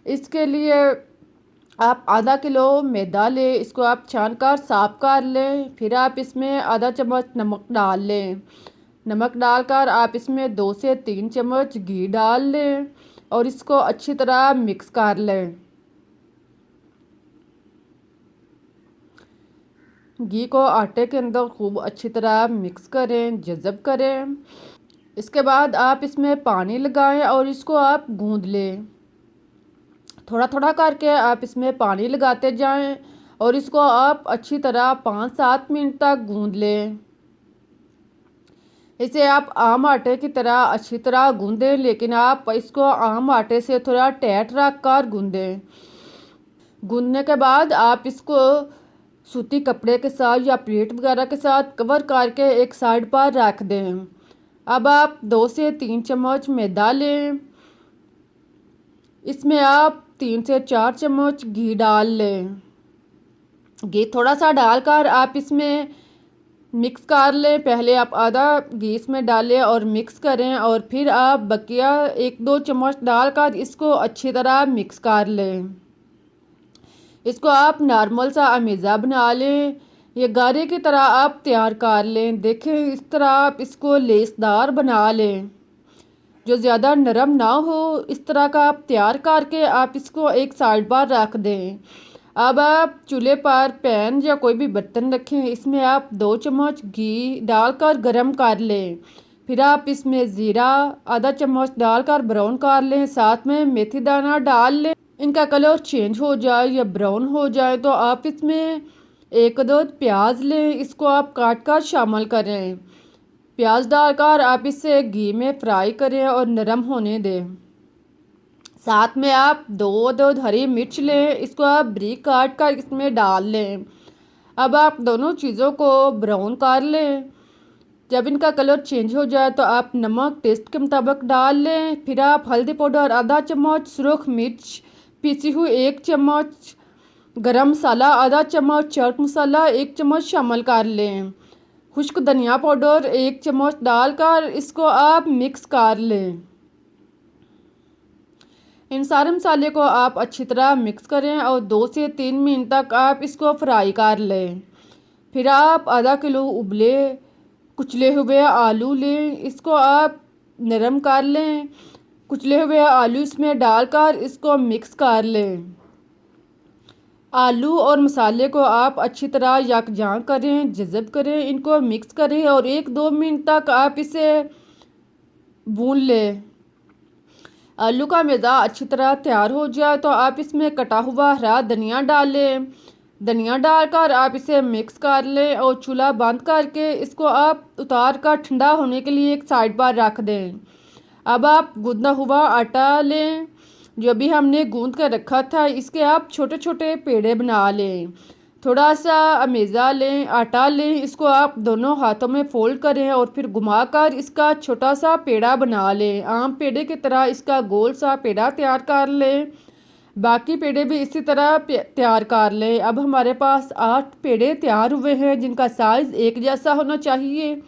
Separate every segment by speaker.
Speaker 1: इसके लिए आप आधा किलो मैदा लें, इसको आप छान कर साफ कर लें। फिर आप इसमें आधा चम्मच नमक डाल लें। नमक डालकर आप इसमें 2 से 3 चम्मच घी डाल लें और इसको अच्छी तरह मिक्स कर लें। घी को आटे के अंदर खूब अच्छी तरह मिक्स करें, जज़ब करें। इसके बाद आप इसमें पानी लगाएं और इसको आप गूंद लें। थोड़ा थोड़ा करके आप इसमें पानी लगाते जाएं और इसको आप अच्छी तरह 5-7 मिनट तक गूंद लें। इसे आप आम आटे की तरह अच्छी तरह गूंदें, लेकिन आप इसको आम आटे से थोड़ा टाइट रख कर गूंदें। गूंदने के बाद आप इसको सूती कपड़े के साथ या प्लेट वगैरह के साथ कवर करके एक साइड पर रख दें। अब आप 2 से 3 चम्मच मैदा लें। इसमें आप 3 से 4 चम्मच घी डाल लें। घी थोड़ा सा डालकर आप इसमें मिक्स कर लें। पहले आप आधा घी इसमें डालें और मिक्स करें और फिर आप बकिया 1-2 चम्मच डालकर इसको अच्छी तरह मिक्स कर लें। इसको आप नॉर्मल सा अमेज़ा बना लें। ये गारे की तरह आप तैयार कर लें। देखें, इस तरह आप इसको लेसदार बना लें, जो ज़्यादा नरम ना हो। इस तरह का आप तैयार करके आप इसको एक साइड पर रख दें। अब आप चूल्हे पर पैन या कोई भी बर्तन रखें। इसमें आप 2 चम्मच घी डालकर गरम कर लें। फिर आप इसमें ज़ीरा आधा चम्मच डालकर ब्राउन कर लें। साथ में मेथी दाना डाल लें। इनका कलर चेंज हो जाए या ब्राउन हो जाए तो आप इसमें 1-2 प्याज लें। इसको आप काट कर शामिल करें। प्याज डालकर आप इसे घी में फ्राई करें और नरम होने दें। साथ में आप 2 हरी मिर्च लें। इसको आप बारीक काट कर इसमें डाल लें। अब आप दोनों चीज़ों को ब्राउन कर लें। जब इनका कलर चेंज हो जाए तो आप नमक टेस्ट के मुताबिक डाल लें। फिर आप हल्दी पाउडर आधा चम्मच, सुरख मिर्च पीसी हुई 1 चम्मच, गरम मसाला आधा चम्मच, चाट मसाला 1 चम्मच शामिल कर लें। खुश्क धनिया पाउडर 1 चम्मच डालकर इसको आप मिक्स कर लें। इन सारे मसाले को आप अच्छी तरह मिक्स करें और 2 से 3 मिनट तक आप इसको फ्राई कर लें। फिर आप आधा किलो उबले कुचले हुए आलू लें। इसको आप नरम कर लें। कुचले हुए आलू इसमें डालकर इसको मिक्स कर लें। आलू और मसाले को आप अच्छी तरह यकजां करें, जज़ब करें, इनको मिक्स करें और 1-2 मिनट तक आप इसे भून लें। आलू का मैदा अच्छी तरह तैयार हो जाए तो आप इसमें कटा हुआ हरा धनिया डालें। धनिया डालकर आप इसे मिक्स कर लें और चूल्हा बंद करके इसको आप उतार कर ठंडा होने के लिए एक साइड पर रख दें। अब आप गूंदा हुआ आटा लें, जो भी हमने गूंद कर रखा था। इसके आप छोटे छोटे पेड़े बना लें। थोड़ा सा अमेज़ा लें, आटा लें। इसको आप दोनों हाथों में फोल्ड करें और फिर घुमाकर इसका छोटा सा पेड़ा बना लें। आम पेड़े की तरह इसका गोल सा पेड़ा तैयार कर लें। बाकी पेड़े भी इसी तरह तैयार कर लें। अब हमारे पास 8 पेड़े तैयार हुए हैं, जिनका साइज़ एक जैसा होना चाहिए।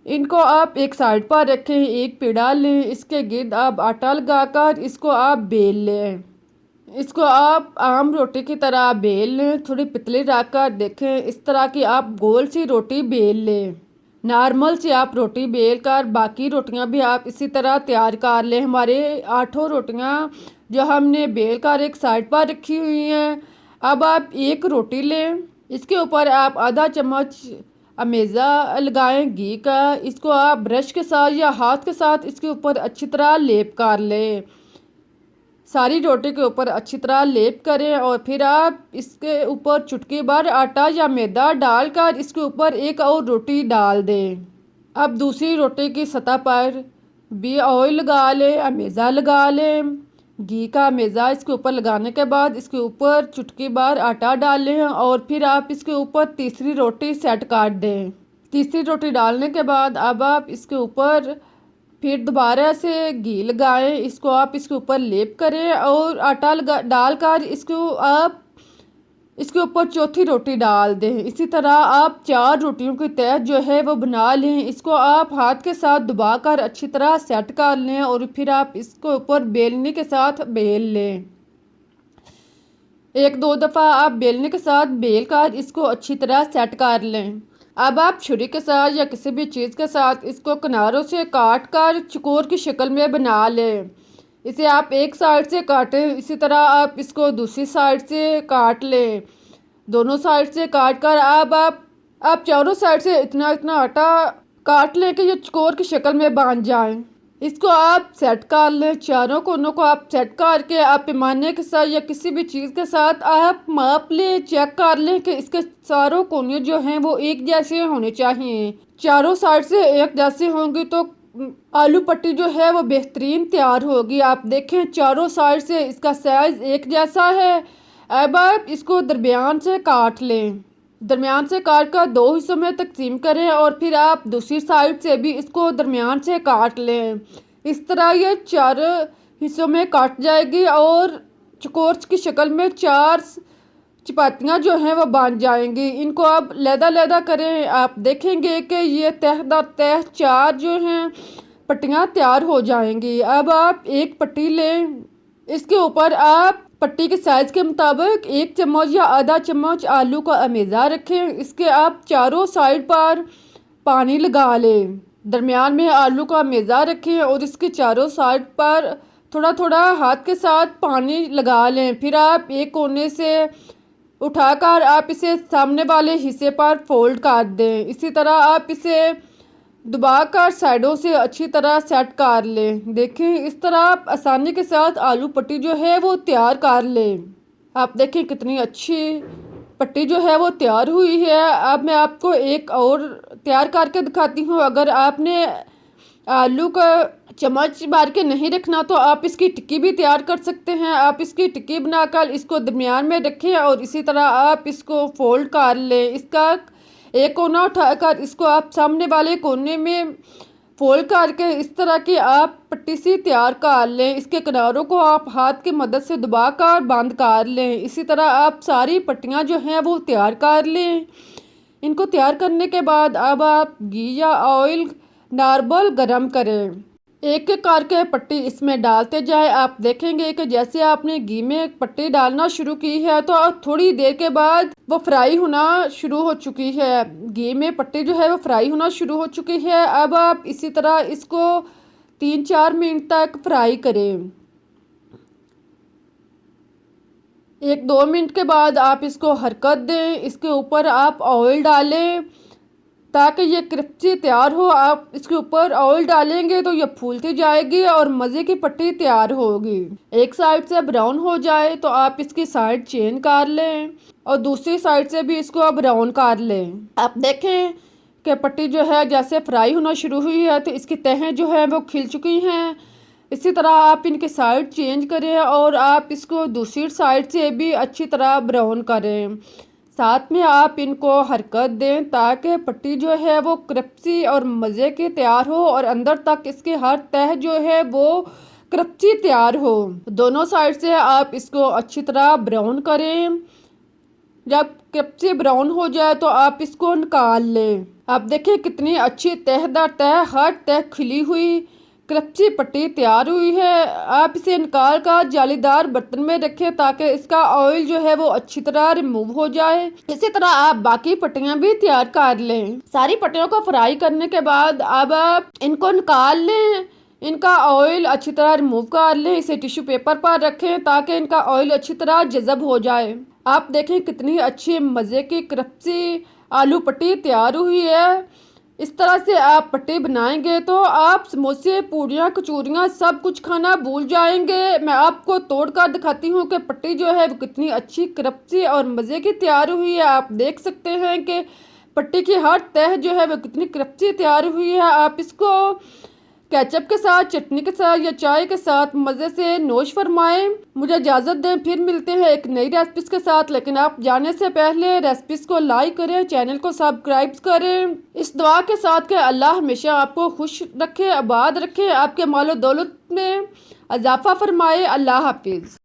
Speaker 1: इनको आप एक साइड पर रखें। एक पेड़ा लें, इसके गिर्द आप आटा लगाकर इसको आप बेल लें। इसको आप आम रोटी की तरह बेल लें। थोड़ी पतली रखकर देखें, इस तरह की आप गोल सी रोटी बेल लें। नॉर्मल सी आप रोटी बेल कर बाकी रोटियां भी आप इसी तरह तैयार कर लें। हमारे 8 रोटियां जो हमने बेल कर एक साइड पर रखी हुई हैं। अब आप एक रोटी लें। इसके ऊपर आप आधा चम्मच अमेज़ा लगाएं घी का। इसको आप ब्रश के साथ या हाथ के साथ इसके ऊपर अच्छी तरह लेप कर लें। सारी रोटी के ऊपर अच्छी तरह लेप करें और फिर आप इसके ऊपर चुटकी भर आटा या मैदा डालकर इसके ऊपर एक और रोटी डाल दें। अब दूसरी रोटी की सतह पर भी ऑयल लगा लें, अमेज़ा लगा लें। घी का अमेज़ा इसके ऊपर लगाने के बाद इसके ऊपर चुटकी भर आटा डालें और फिर आप इसके ऊपर तीसरी रोटी सेट कर दें। तीसरी रोटी डालने के बाद अब आप इसके ऊपर फिर दोबारा से घी लगाएं। इसको आप इसके ऊपर लेप करें और आटा लगा डालकर इसको आप इसके ऊपर चौथी रोटी डाल दें। इसी तरह आप 4 रोटियों की तह जो है वो बना लें। इसको आप हाथ के साथ दबाकर अच्छी तरह सेट कर लें और फिर आप इसको ऊपर बेलने के साथ बेल लें। 1-2 दफ़ा आप बेलने के साथ बेल कर इसको अच्छी तरह सेट कर लें। अब आप छुरी के साथ या किसी भी चीज़ के साथ इसको किनारों से काट कर चकोर की शक्ल में बना लें। इसे आप एक साइड से काटें, इसी तरह आप इसको दूसरी साइड से काट लें। दोनों साइड से काट कर अब आप चारों साइड से इतना इतना आटा काट लें कि ये चकोर की शक्ल में बन जाए। इसको आप सेट कर लें। चारों कोनों को आप सेट करके आप पैमाने के साथ या किसी भी चीज़ के साथ आप माप लें, चेक कर लें कि इसके चारों कोने जो हैं वो एक जैसे होने चाहिए। चारों साइड से एक जैसे होंगी तो आलू पट्टी जो है वो बेहतरीन तैयार होगी। आप देखें चारों साइड से इसका साइज़ एक जैसा है। अब आप इसको दरमियान से काट लें। दरमियान से काट कर 2 हिस्सों में तकसीम करें और फिर आप दूसरी साइड से भी इसको दरमियान से काट लें। इस तरह ये 4 हिस्सों में काट जाएगी और चकोर की शक्ल में 4 चपातियाँ जो हैं वो बन जाएंगी। इनको आप लैदा करें। आप देखेंगे कि ये तह दर तह 4 जो हैं पट्टियाँ तैयार हो जाएंगी। अब आप एक पट्टी लें, इसके ऊपर आप पट्टी के साइज़ के मुताबिक 1 चम्मच या आधा चम्मच आलू का अमेज़ा रखें। इसके आप चारों साइड पर पानी लगा लें। दरमियान में आलू का अमेज़ा रखें और इसके चारों साइड पर थोड़ा थोड़ा हाथ के साथ पानी लगा लें। फिर आप एक कोने से उठाकर आप इसे सामने वाले हिस्से पर फोल्ड कर दें। इसी तरह आप इसे दबाकर साइडों से अच्छी तरह सेट कर लें। देखें इस तरह आप आसानी के साथ आलू पट्टी जो है वो तैयार कर लें। आप देखें कितनी अच्छी पट्टी जो है वो तैयार हुई है। अब मैं आपको एक और तैयार करके दिखाती हूँ। अगर आपने आलू का चम्मच मार के नहीं रखना तो आप इसकी टिक्की भी तैयार कर सकते हैं। आप इसकी टिक्की बनाकर इसको दरमियान में रखें और इसी तरह आप इसको फोल्ड कर लें। इसका एक कोना उठाकर इसको आप सामने वाले कोने में फोल्ड करके इस तरह की आप पट्टी सी तैयार कर लें। इसके किनारों को आप हाथ की मदद से दबाकर बंद कर लें। इसी तरह आप सारी पट्टियाँ जो हैं वो तैयार कर लें। इनको तैयार करने के बाद अब आप घी या ऑयल नॉर्मल गरम करें। एक एक करके पट्टी इसमें डालते जाए। आप देखेंगे कि जैसे आपने घी में पट्टी डालना शुरू की है तो थोड़ी देर के बाद वो फ्राई होना शुरू हो चुकी है। घी में पट्टी जो है वो फ्राई होना शुरू हो चुकी है। अब आप इसी तरह इसको 3-4 मिनट तक फ्राई करें। 1-2 मिनट के बाद आप इसको हरकत दें। इसके ऊपर आप ऑयल डालें ताकि ये क्रिस्पी तैयार हो। आप इसके ऊपर ऑयल डालेंगे तो ये फूलती जाएगी और मज़े की पट्टी तैयार होगी। एक साइड से ब्राउन हो जाए तो आप इसकी साइड चेंज कर लें और दूसरी साइड से भी इसको ब्राउन कर लें। आप देखें कि पट्टी जो है जैसे फ्राई होना शुरू हुई है तो इसकी तहें जो है वो खिल चुकी हैं। इसी तरह आप इनके साइड चेंज करें और आप इसको दूसरी साइड से भी अच्छी तरह ब्राउन करें। साथ में आप इनको हरकत दें ताकि पट्टी जो है वो क्रिस्पी और मज़े की तैयार हो और अंदर तक इसकी हर तह जो है वो क्रिस्पी तैयार हो। दोनों साइड से आप इसको अच्छी तरह ब्राउन करें। जब क्रिस्पी ब्राउन हो जाए तो आप इसको निकाल लें। आप देखिए कितनी अच्छी तह दर तह हर तह खिली हुई क्रिस्पी पट्टी तैयार हुई है। आप इसे निकाल कर जालीदार बर्तन में रखें ताकि इसका ऑयल जो है वो अच्छी तरह रिमूव हो जाए। इसी तरह आप बाकी पट्टियां भी तैयार कर लें। सारी पट्टियों को फ्राई करने के बाद अब आप इनको निकाल लें। इनका ऑयल अच्छी तरह रिमूव कर लें। इसे टिश्यू पेपर पर रखें ताकि इनका ऑयल अच्छी तरह जज़ब हो जाए। आप देखें कितनी अच्छी मज़े की क्रिस्पी आलू पट्टी तैयार हुई है। इस तरह से आप पट्टी बनाएंगे तो आप समोसे, पूड़ियाँ, कचौरियाँ सब कुछ खाना भूल जाएंगे। मैं आपको तोड़ कर दिखाती हूँ कि पट्टी जो है वो कितनी अच्छी क्रिस्पी और मज़े की तैयार हुई है। आप देख सकते हैं कि पट्टी की हर तह जो है वो कितनी क्रिस्पी तैयार हुई है। आप इसको केचप के साथ, चटनी के साथ या चाय के साथ मज़े से नोश फरमाएं। मुझे इजाज़त दें, फिर मिलते हैं एक नई रेसिपीज़ के साथ। लेकिन आप जाने से पहले रेसिपीज़ को लाइक करें, चैनल को सब्सक्राइब करें। इस दुआ के साथ कि अल्लाह हमेशा आपको खुश रखे, आबाद रखे, आपके मालो दौलत में इजाफ़ा फरमाए। अल्लाह हाफिज़।